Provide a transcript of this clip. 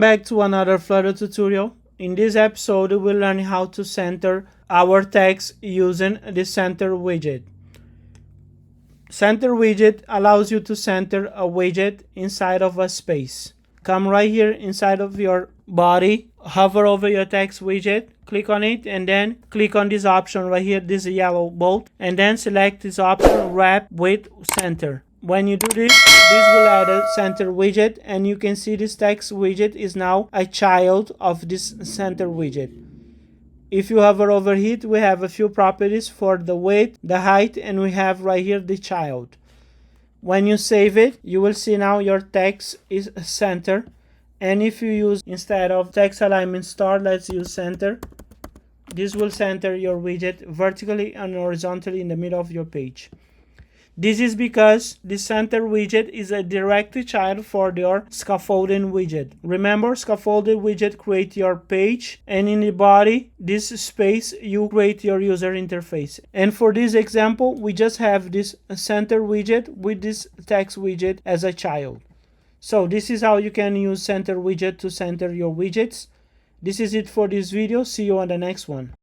Back to another Flutter tutorial. In this episode, we'll learn how to center our text using the center widget. Center widget allows you to center a widget inside of a space. Come right here inside of your body, hover over your text widget, click on it, and then click on this option right here, this yellow bolt, and then select this option, wrap with center. When you do this will add a center widget, and you can see this text widget is now a child of this center widget. If you hover over it, we have a few properties for the width, the height, and we have right here the child. When you save it, you will see now your text is center. And if you use, instead of text alignment star, let's use center. This will center your widget vertically and horizontally in the middle of your page. This is because the center widget is a direct child for your scaffolding widget. Remember, scaffolded widget create your page, and in the body, this space, you create your user interface. And for this example, we just have this center widget with this text widget as a child. So this is how you can use center widget to center your widgets. This is it for this video. See you on the next one.